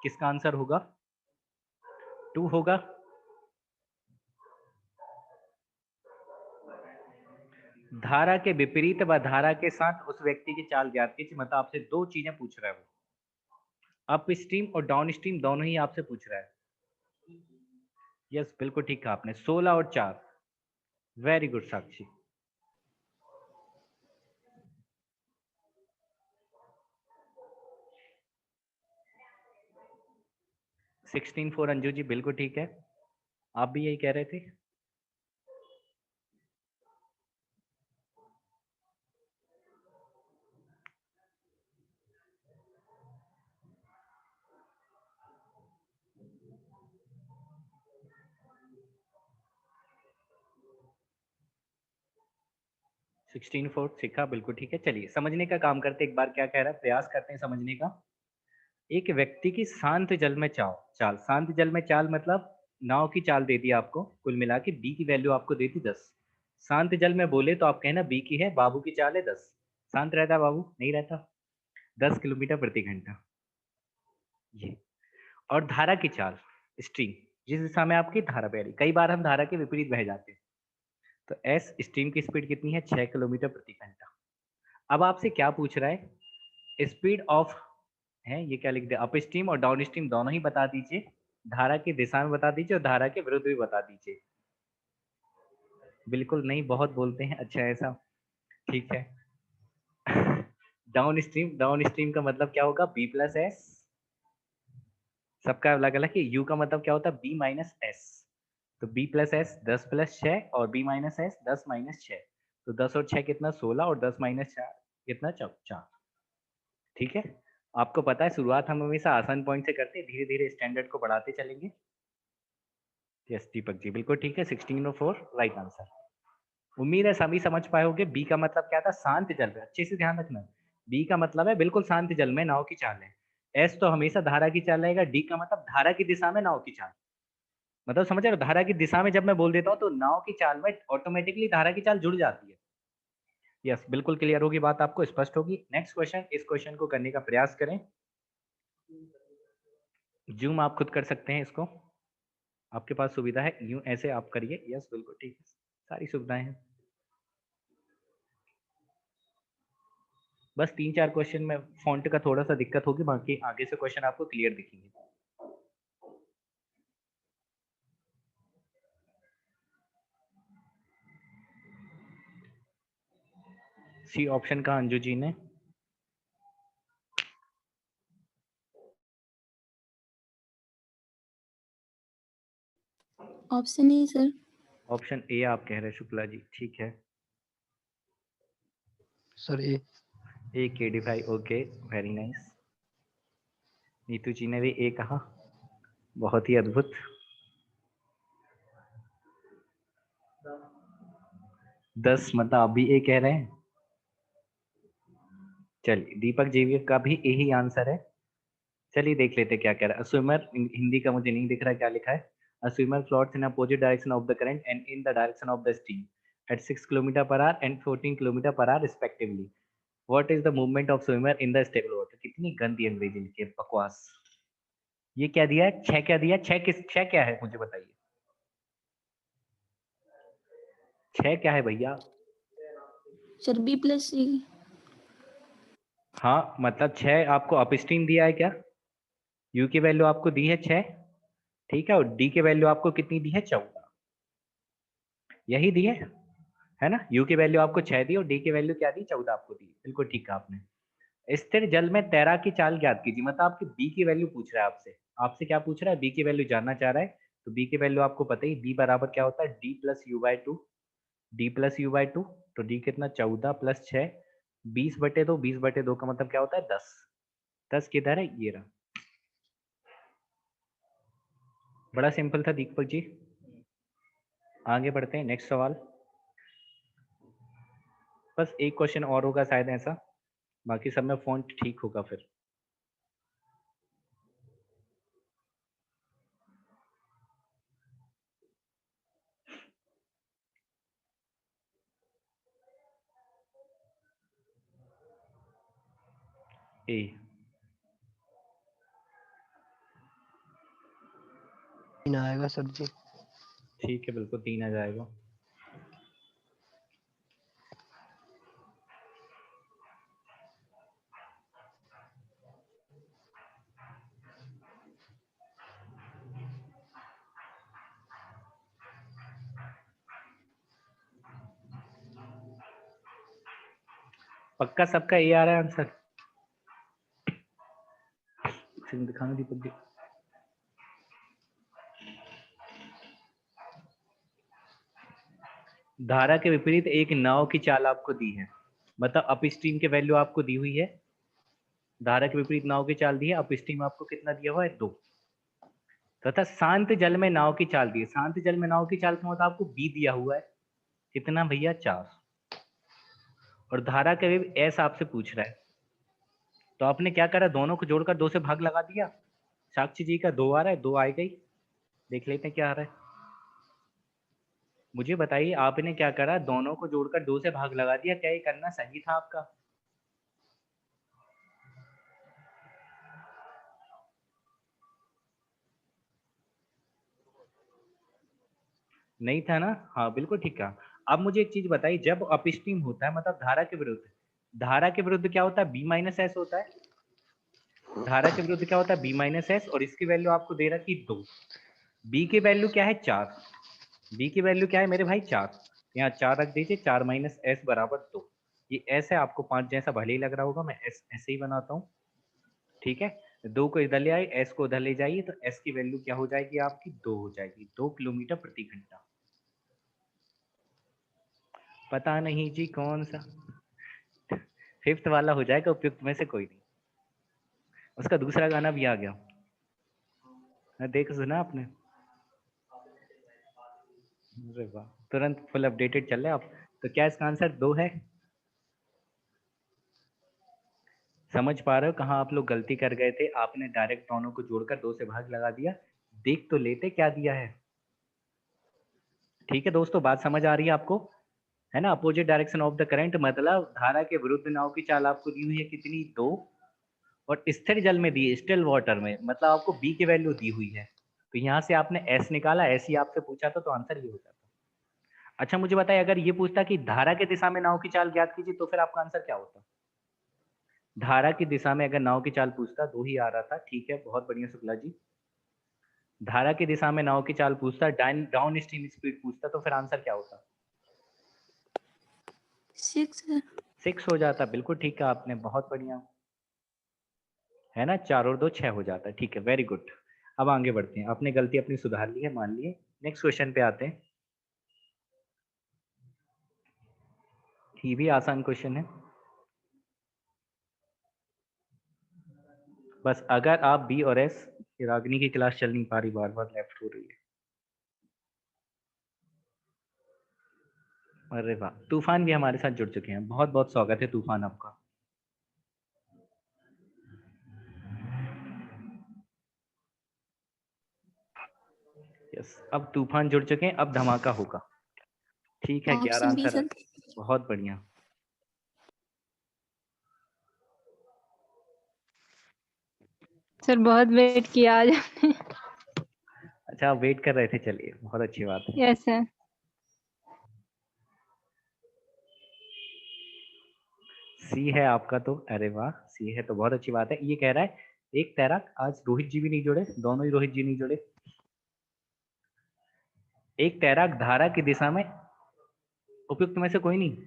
किसका आंसर होगा? 2 होगा। धारा के विपरीत व धारा के साथ उस व्यक्ति की चाल ज्ञात कीजिए। मतलब आपसे दो चीजें पूछ रहा है वो, अप स्ट्रीम और डाउन स्ट्रीम दोनों ही आपसे पूछ रहा है। यस, बिल्कुल ठीक कहा आपने, 16 और 4। वेरी गुड साक्षी। 16 4 अंजू जी, बिल्कुल ठीक है। आप भी यही कह रहे थे। सिक्सटीन 4 सीखा, बिल्कुल ठीक है। चलिए समझने का काम करते, एक बार क्या कह रहा है, प्रयास करते हैं समझने का। एक व्यक्ति की शांत जल में चाल चाल शांत जल में चाल मतलब नाव की चाल दे दी आपको, कुल मिला के बी की वैल्यू आपको दे दी 10। शांत जल में बोले तो आप कहना बी की है, बाबू की चाल है 10। शांत रहता है बाबू? नहीं रहता। 10 किलोमीटर प्रति घंटा ये। और धारा की चाल, स्ट्रीम, जिस दिशा में आपकी धारा बह रही, कई बार हम धारा के विपरीत बह जाते हैं। तो एस स्ट्रीम की स्पीड कितनी है? 6 किलोमीटर प्रति घंटा। अब आपसे क्या पूछ रहा है? स्पीड ऑफ है, ये क्या लिख दिया, अप स्ट्रीम और डाउन स्ट्रीम दोनों ही बता दीजिए, धारा की दिशा में बता दीजिए और धारा के विरुद्ध भी बता दीजिए। बिल्कुल नहीं, बहुत बोलते हैं, अच्छा ऐसा, ठीक है। डाउन स्ट्रीम का मतलब क्या होगा? B plus s. सबका अलग अलग है। यू का मतलब क्या होता है? B minus s. तो बी प्लस एस 10 + 6 और बी माइनस एस 10 - 6। तो 10 और 6 कितना? 16 और 10 - 4 कितना? 4। ठीक है। आपको पता है शुरुआत हम हमेशा आसान पॉइंट से करते हैं, धीरे धीरे स्टैंडर्ड को बढ़ाते चलेंगे। यस दीपक जी, बिल्कुल ठीक है। 16 और 4 राइट आंसर। उम्मीद है सभी समझ पाए होंगे। बी का मतलब क्या था? शांत जल में। अच्छे से ध्यान रखना, बी का मतलब है बिल्कुल शांत जल में नाव की चाल है। एस तो हमेशा धारा की चाल रहेगा। डी का मतलब धारा की दिशा में नाव की चाल। मतलब समझ रहे हो, धारा की दिशा में जब मैं बोल देता हूँ तो नाव की चाल में ऑटोमेटिकली धारा की चाल जुड़ जाती है। यस, बिल्कुल क्लियर होगी बात, आपको स्पष्ट होगी। नेक्स्ट क्वेश्चन, इस क्वेश्चन को करने का प्रयास करें। जूम आप खुद कर सकते हैं इसको, आपके पास सुविधा है, यूं ऐसे आप करिए। यस बिल्कुल ठीक है, सारी सुविधाएं हैं। बस 3 4 क्वेश्चन में फॉन्ट का थोड़ा सा दिक्कत होगी, बाकी आगे से क्वेश्चन आपको क्लियर दिखेंगे। सी ऑप्शन का अंजू जी ने। Option A sir. ऑप्शन ए आप कह रहे हैं शुक्ला जी, ठीक है। सर ए के डी भाई, ओके, वेरी नाइस। नीतू जी ने भी ए कहा, बहुत ही अद्भुत। 10 मतलब आप भी ए कह रहे हैं। चलिए दीपक जी का भी यही आंसर है। चलिए देख लेते क्या कह रहा है। स्विमर, हिंदी का मुझे नहीं दिख रहा क्या लिखा है। A swimmer floats in opposite direction of the current and in the direction of the stream at 6 km/h and 14 km/h respectively. What is the movement of swimmer in the stable water? कितनी गंदी अंग्रेजी लिखी है, बकवास। ये क्या दिया है? 6 क्या दिया? 6 किस, 6 क्या है मुझे बताइए। 6 क्या है भैया? सर बी प्लस सी। हाँ मतलब 6 आपको अपस्ट्रीम दिया है क्या? यू की वैल्यू आपको दी है 6, ठीक है, और डी की वैल्यू आपको कितनी दी है? 14, यही दी है ना। यू की वैल्यू आपको 6 दी और डी की वैल्यू क्या दी? 14 आपको दी। बिल्कुल ठीक कहा आपने। स्थिर जल में तैराकी चाल ज्ञात कीजिए, मतलब आपकी बी की वैल्यू पूछ रहा है आपसे। आपसे क्या पूछ रहा है? बी की वैल्यू जानना चाह रहा है। तो बी की वैल्यू आपको पता ही, बी बराबर क्या होता है? D+U/2। D+U/2, तो डी कितना? 14 + 6, 20/2। 20/2 का मतलब क्या होता है? 10। 10 किधर है? ये रहा। बड़ा सिंपल था दीपक जी। आगे बढ़ते हैं, नेक्स्ट सवाल। बस एक क्वेश्चन और होगा शायद ऐसा, बाकी सब में फॉन्ट ठीक होगा फिर। ए, 3 आएगा सर जी। ठीक है, बिल्कुल 3 आ जाएगा। पक्का सबका ए आ रहा है आंसर? दिखाना दीपक जी। धारा के विपरीत एक नाव की चाल आपको दी है, मतलब अप स्ट्रीम के वैल्यू आपको दी हुई है। धारा के विपरीत नाव की चाल दी है, अप स्ट्रीम आपको कितना दिया हुआ है 2, तथा शांत जल में नाव की चाल दी है। शांत जल में नाव की चाल का मतलब आपको बी दिया हुआ है, कितना भैया 4, और धारा के वेग एस आपसे पूछ रहा है। तो आपने क्या करा, दोनों को जोड़कर 2 से भाग लगा दिया। साक्षी जी का 2 आ रहा है, 2 आएगा ही। देख लेते हैं क्या आ रहा है। मुझे बताइए आपने क्या करा, दोनों को जोड़कर 2 से भाग लगा दिया, क्या ये करना सही था आपका? नहीं था ना? हाँ बिल्कुल ठीक कहा। अब मुझे एक चीज बताइए, जब अपस्ट्रीम होता है मतलब धारा के विरुद्ध, धारा के विरुद्ध क्या होता है, बी माइनस एस होता है। धारा के विरुद्ध क्या होता है, बी माइनस एस, और इसकी वैल्यू आपको दे रखी 2। बी की वैल्यू क्या है 4, बी की वैल्यू क्या है मेरे भाई 4, यहाँ 4 रख दीजिए, 4 माइनस एस बराबर 2। ये एस है, आपको 5 जैसा भले ही लग रहा होगा, मैं एस ऐसे ही बनाता हूँ। ठीक है, 2 को इधर ले आए, एस को उधर ले जाइए, तो एस की वैल्यू क्या हो जाएगी आपकी 2 हो जाएगी, 2 किलोमीटर प्रति घंटा। पता नहीं जी कौन सा, 5th वाला हो जाएगा उपयुक्त में से कोई नहीं। उसका दूसरा गाना भी आ गया, देख सुना आपने? अरे वाह, तुरंत फुल अपडेटेड चल रहे आप। तो क्या इसका आंसर 2 है? समझ पा रहे हो कहाँ आप लोग गलती कर गए थे? आपने डायरेक्ट दोनों को जोड़कर 2 से भाग लगा दिया। देख तो लेते क्या दिया है। ठीक है दोस्तों, बात समझ आ रही है आपको? है ना? Opposite direction of the current, मतलब धारा के विरुद्ध नाव की चाल आपको दी हुई है कितनी 2, और स्थिर जल में दी है, स्टिल वाटर में, मतलब आपको बी की वैल्यू दी हुई है। तो यहाँ से आपने एस निकाला, एस ही आपसे पूछा था, तो आंसर ये हो जाता। अच्छा मुझे बताइए, अगर ये पूछता कि धारा की दिशा में नाव की चाल ज्ञात कीजिए, तो फिर आपका आंसर क्या होता? धारा की दिशा में अगर नाव की चाल पूछता, 2 ही आ रहा था, ठीक है, बहुत बढ़िया शुक्ला जी। धारा की दिशा में नाव की चाल पूछता, डाउन स्ट्रीम स्पीड पूछता, तो फिर आंसर क्या होता? 6 सर। 6 हो जाता, बिल्कुल ठीक कहा आपने, बहुत बढ़िया। है ना, 4 और 2 6 हो जाता है। ठीक है, वेरी गुड। अब आगे बढ़ते हैं, आपने गलती अपनी सुधार ली है, मान लिए। नेक्स्ट क्वेश्चन पे आते हैं। ये भी आसान क्वेश्चन है। बस अगर आप बी और एस, रागनी की क्लास चल नहीं पा रही, बार बार लेफ्ट हो रही है। अरे वाह, तूफान भी हमारे साथ जुड़ चुके हैं, बहुत बहुत स्वागत है तूफान आपका। यस, अब तूफान जुड़ चुके हैं, अब धमाका होगा। ठीक है, 11 ऑप्शन बी आंसर। सर। बहुत बढ़िया। सर बहुत वेट किया आज आपने। अच्छा, आप वेट कर रहे थे, चलिए बहुत अच्छी बात है। Yes sir. सी है आपका तो, अरे वाह, सी है तो बहुत अच्छी बात है। ये कह रहा है एक तैराक, आज रोहित जी भी नहीं जुड़े, दोनों ही रोहित जी नहीं जुड़े। एक तैराक धारा की दिशा में, उपयुक्त में से कोई नहीं,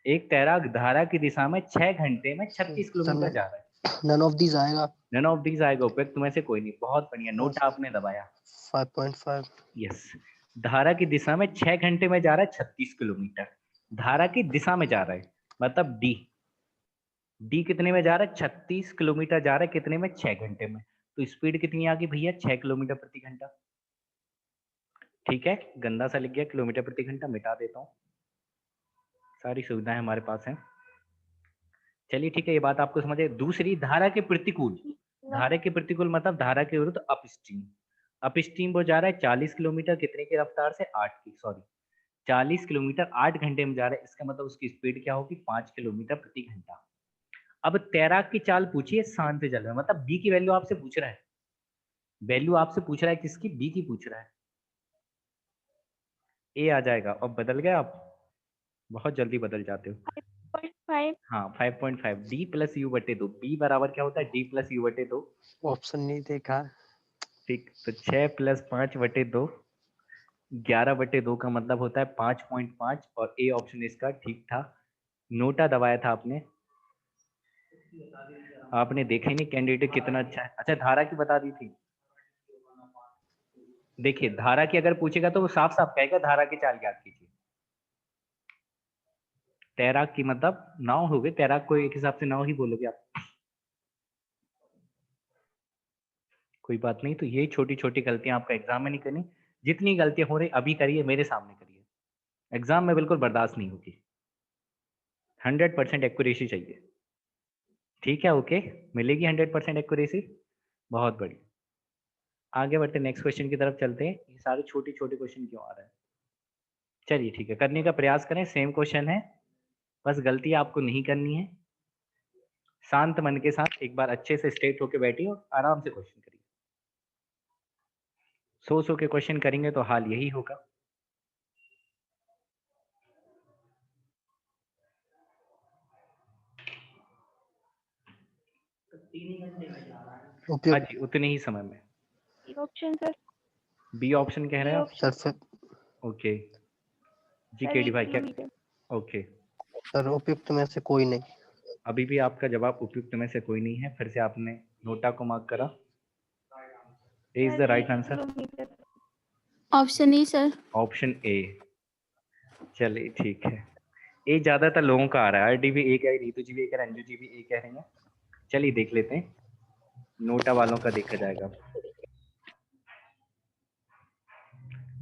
एक तैराक धारा की दिशा में 6 घंटे में 36 किलोमीटर जा रहा है। नन ऑफ दीज आएगा। नन ऑफ दीज आएगा, उपयुक्त में से कोई नहीं। बहुत बढ़िया, नोट आपने दबाया। 5.5। यस, धारा की दिशा में 6 घंटे में जा रहा है 36 किलोमीटर। धारा की दिशा में जा रहा है, मतलब डी। डी कितने में जा रहा है? 36 किलोमीटर जा रहा है, कितने में? 6 घंटे में। तो स्पीड कितनी आ गई भैया? 6 किलोमीटर प्रति घंटा। ठीक है, गंदा सा लिख गया किलोमीटर प्रति घंटा, मिटा देता हूँ, सारी सुविधाएं हमारे पास हैं। चलिए ठीक है, ये बात आपको समझ है। दूसरी, धारा के प्रतिकूल, धारा के प्रतिकूल मतलब धारा के विरुद्ध अपस्ट्रीम। अपस्ट्रीम वो जा रहा है 40 किलोमीटर, कितने की रफ्तार से? 8 की, सॉरी 40 किलोमीटर 8 घंटे में जा रहा है, इसका मतलब उसकी स्पीड क्या होगी? 5 किलोमीटर प्रति घंटा। अब तैराक की चाल पूछिए शांत जल में, मतलब बी की वैल्यू आपसे पूछ रहा है। वैल्यू आपसे पूछ रहा है किसकी? बी की पूछ रहा है। ए आ जाएगा। और बदल गए आप, बहुत जल्दी बदल जाते हो। 5 हाँ 5.5 डी प्लस यू बटे 2। बी बराबर क्या होता है? डी प्लस यू बटे 2। ऑप्शन नहीं देखा। ठीक, तो 6 प्लस 5 बटे 2, 11 बटे 2 का मतलब होता है 5.5। और ए ऑप्शन इसका ठीक था। नोटा दबाया था आपने। आपने देखा ही नहीं कैंडिडेट कितना अच्छा है। अच्छा, धारा की बता दी थी। देखिए, धारा की अगर पूछेगा तो वो साफ साफ कहेगा धारा की चाल याद कीजिए। तैराक की मतलब नाव हो गई। तैराक को एक हिसाब से नाव ही बोलोगे आप। कोई बात नहीं, तो ये छोटी छोटी गलतियां आपका एग्जाम में नहीं करनी। जितनी गलतियां हो रही अभी करिए, मेरे सामने करिए। एग्जाम में बिल्कुल बर्दाश्त नहीं होगी। 100% एक्यूरेसी चाहिए। ठीक है, ओके। मिलेगी 100% एक्यूरेसी। बहुत बढ़िया। आगे बढ़ते नेक्स्ट क्वेश्चन की तरफ चलते हैं। ये सारे छोटे छोटे क्वेश्चन क्यों आ रहे हैं? चलिए ठीक है, करने का प्रयास करें। सेम क्वेश्चन है, बस गलती आपको नहीं करनी है। शांत मन के साथ एक बार अच्छे से स्ट्रेट होकर बैठिए और आराम से क्वेश्चन करिए। सो के क्वेश्चन करेंगे तो हाल यही होगा। हाँ उपयुक्त जी, उतने ही समय में। Option sir. बी ऑप्शन कह रहे हैं आप? सर से ओके जी, सर के डी 8 भाई क्या? किलोमीटर। ओके, सर उपयुक्त में से कोई नहीं। अभी भी आपका जवाब उपयुक्त में से कोई नहीं है। फिर से आपने नोटा को मार्क करा। A is the sir right 8 answer. Kilometre. Option E sir. Option A. चलिए ठीक है। ए ज्यादातर लोगों का आ रहा है। आरडी भी ए कह रही, नीतू जी भी ए कह रहे, अंजू जी भी ए कह रही हैं। चलिए देख लेते हैं, नोटा वालों का देखा जाएगा।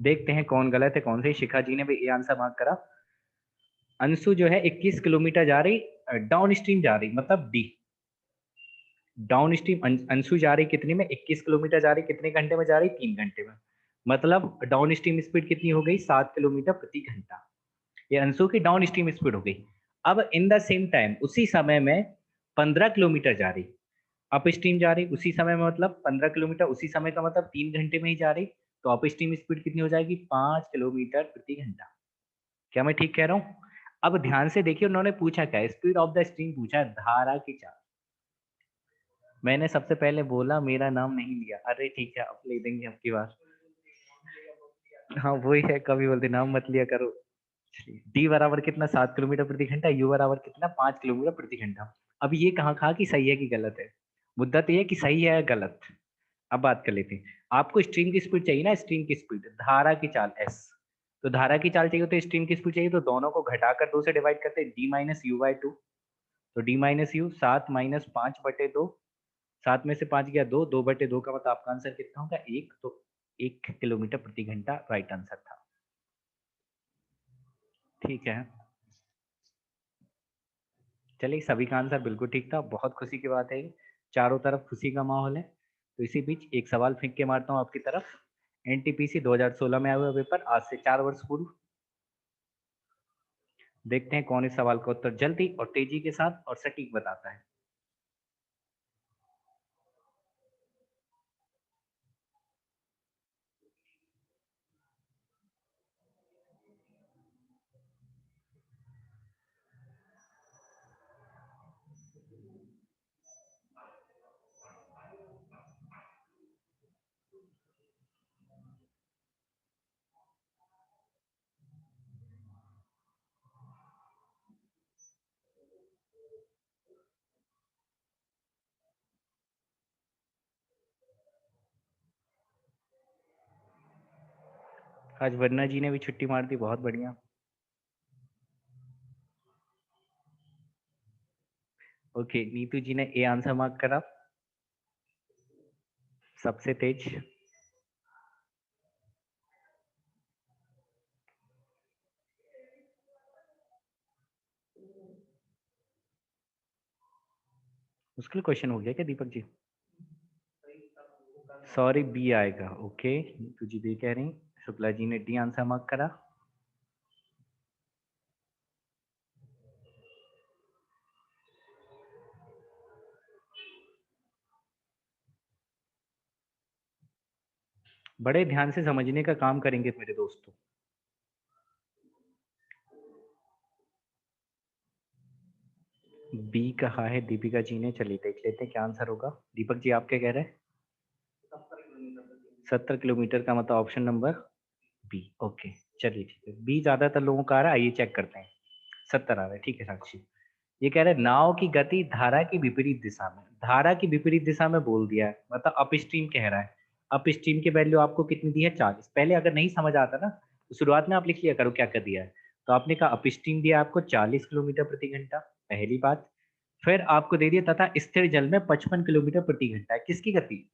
देखते हैं कौन गलत है कौन सही। शिखा जी ने भी ए आंसर मार्क करा। अंशु जो है 21 किलोमीटर जा रही, डाउन स्ट्रीम जा रही, मतलब डी। डाउन स्ट्रीम अंशु जा रही कितने में? 21 किलोमीटर जा रही। कितने घंटे में जा रही? 3 घंटे में। मतलब डाउन स्ट्रीम स्पीड कितनी हो गई? 7 किलोमीटर प्रति घंटा। ये अंशु की डाउन स्ट्रीम स्पीड हो गई। अब इन द सेम टाइम उसी समय में 15 किलोमीटर जा रही, अप स्ट्रीम जा रही उसी समय में, मतलब 15 किलोमीटर उसी समय का मतलब 3 घंटे में ही जा रही। तो अप स्ट्रीम स्पीड कितनी हो जाएगी? 5 किलोमीटर प्रति घंटा। क्या मैं ठीक कह रहा हूँ? अब ध्यान से देखिए, उन्होंने पूछा क्या? स्पीड ऑफ द स्ट्रीम पूछा है, धारा की चाल। मैंने सबसे पहले बोला, मेरा नाम नहीं लिया। अरे ठीक है, अब ले देंगे आपकी बात। हाँ वही है, कभी बोलते नाम मत लिया करो। डी बराबर कितना? 7 किलोमीटर प्रति घंटा। यू बराबर कितना? 5 किलोमीटर प्रति घंटा। अब ये कहाँ कहा कि सही है कि गलत है? मुद्दा तो ये है कि सही है या गलत। अब बात कर लेते हैं। आपको स्ट्रीम की स्पीड चाहिए ना, स्ट्रीम की स्पीड, धारा की चाल एस। तो धारा की चाल चाहिए तो स्ट्रीम की स्पीड चाहिए, तो दोनों को घटाकर 2 से डिवाइड करते हैं, डी माइनस यू बाई 2। तो डी माइनस यू 7 माइनस 5 बटे 2। 7 में से 5 गया 2, 2 बटे 2 का मतलब आपका आंसर कितना होगा? 1। तो 1 किलोमीटर प्रति घंटा राइट आंसर था। ठीक है, चलिए सभी का आंसर बिल्कुल ठीक था। बहुत खुशी की बात है ये। चारों तरफ खुशी का माहौल है। तो इसी बीच एक सवाल फेंक के मारता हूँ आपकी तरफ। एनटीपीसी 2016 में आया हुआ पेपर, आज से 4 वर्ष पूर्व। देखते हैं कौन इस सवाल का उत्तर जल्दी और तेजी के साथ और सटीक बताता है। आज वर्णा जी ने भी छुट्टी मार दी, बहुत बढ़िया। ओके, नीतू जी ने ए आंसर मार्क करा, सबसे तेज। मुश्किल क्वेश्चन हो गया क्या दीपक जी? सॉरी, बी आएगा। ओके, नीतू जी बी कह रही, शुक्ला जी ने डी आंसर मार्क करा। बड़े ध्यान से समझने का काम करेंगे मेरे दोस्तों। बी कहा है दीपिका जी ने, चलिए देख लेते हैं क्या आंसर होगा। दीपक जी आप क्या कह रहे हैं? 70 किलोमीटर का मतलब ऑप्शन नंबर बी। ओके चलिए ठीक है, बी ज्यादातर लोगों का आ रहा है, आइए चेक करते हैं। 70 आ रहा है, ठीक है साक्षी। ये कह रहे हैं नाव की गति धारा की विपरीत दिशा में, धारा की विपरीत दिशा में बोल दिया है, मतलब अप स्ट्रीम कह रहा है। अप स्ट्रीम की वैल्यू आपको कितनी दी है? 40। पहले अगर नहीं समझ आता ना तो शुरुआत में आप लिख लिया करो क्या कर दिया है। तो आपने कहा अप स्ट्रीम दिया आपको 40 किलोमीटर प्रति घंटा, पहली बात। फिर आपको दे दिया तथा स्थिर जल में 55 किलोमीटर प्रति घंटा है। किसकी गति?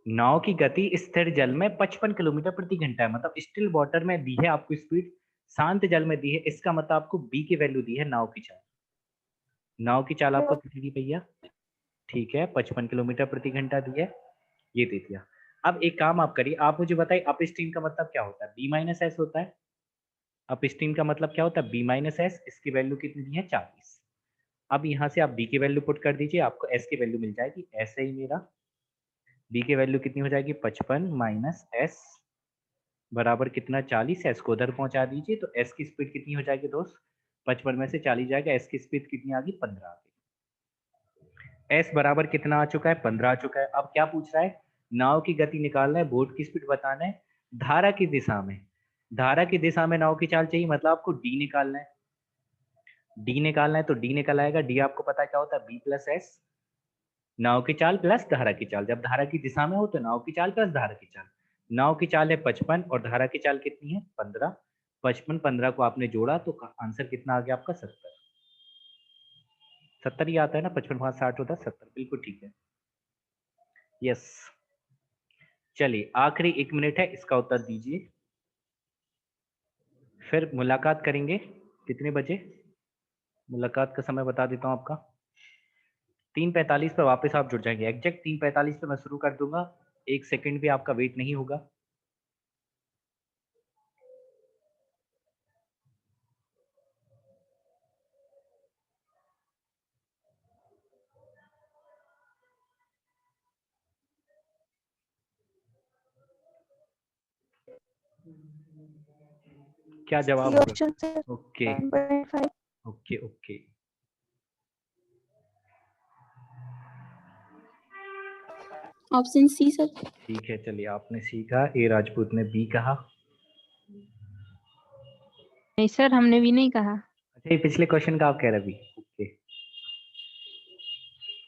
नाव की गति स्थिर जल में 55 किलोमीटर प्रति घंटा है, मतलब स्टिल वाटर में दी है आपको स्पीड, शांत जल में दी है। इसका मतलब आपको बी की वैल्यू दी है नाव की चाल। नाव की चाल आपको कितनी दी भैया? ठीक है 55 किलोमीटर प्रति घंटा दी है, ये दे दिया। अब एक काम आप करिए, आप मुझे बताइए अप स्ट्रीम का मतलब क्या होता है? बी माइनस एस होता है। अप स्ट्रीम का मतलब क्या होता है? B minus s. इसकी वैल्यू कितनी दी है? 40। अब यहाँ से आप बी की वैल्यू पुट कर दीजिए, आपको एस की वैल्यू मिल जाएगी। ऐसे ही मेरा बी की वैल्यू कितनी हो जाएगी? 55 माइनस एस बराबर कितना? 40। एस को उधर पहुंचा दीजिए तो एस की स्पीड कितनी हो जाएगी दोस्त? 55 में से 40 जाएगा, एस की स्पीड कितनी आ गई? 15 आ गई। एस बराबर कितना आ चुका है? 15 आ चुका है। अब क्या पूछ रहा है? नाव की गति निकालना है, बोट की स्पीड बताना है, धारा की दिशा में। धारा की दिशा में नाव की चाल चाहिए, मतलब आपको डी निकालना है। डी निकालना है तो डी निकल आएगा। डी आपको पता है क्या होता है? बी प्लस एस, नाव की चाल प्लस धारा की चाल। जब धारा की दिशा में हो तो नाव की चाल प्लस धारा की चाल। नाव की चाल है 55 और धारा की चाल कितनी है? 15। 55 15 को आपने जोड़ा तो आंसर कितना आ गया आपका? 70। 70 ही आता है ना, 55 5 60 होता है 70, बिल्कुल ठीक है। यस चलिए आखिरी 1 मिनट है, इसका उत्तर दीजिए, फिर मुलाकात करेंगे। कितने बजे मुलाकात का समय बता देता हूँ आपका? 3:45 पर वापस आप जुड़ जाएंगे। एग्जैक्ट 3:45 पे मैं शुरू कर दूंगा, 1 सेकंड भी आपका वेट नहीं होगा। क्या जवाब होगा? Option sir okay 1.5। Okay okay option c sir. ठीक है चलिए, आपने सीखा, ए राजपूत ने बी कहा। नहीं सर, हमने भी नहीं कहा। अच्छा ये पिछले क्वेश्चन का आप कह रहे बी। ओके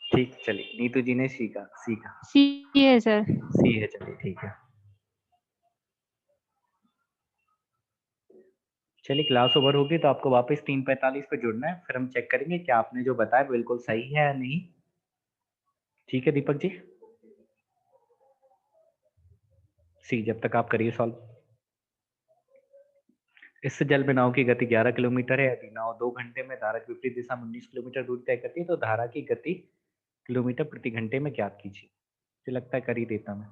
ठीक, चलिए नीतू जी ने सीखा सीखा सी है सर। सी है, चलिए ठीक है। चलिए क्लास ओवर होगी तो आपको वापस 3:45 पे जुड़ना है, फिर हम चेक करेंगे क्या आपने जो बताया बिल्कुल सही है या नहीं। ठीक है दीपक जी, सी जब तक आप करिए सॉल्व। इस जल में नाव की गति 11 किलोमीटर है। यदि नाव 2 घंटे में धारा की विपरीत दिशा में 19 किलोमीटर दूरी तय करती है तो धारा की गति किलोमीटर प्रति घंटे में ज्ञात कीजिए। मुझे लगता है कर ही देता मैं।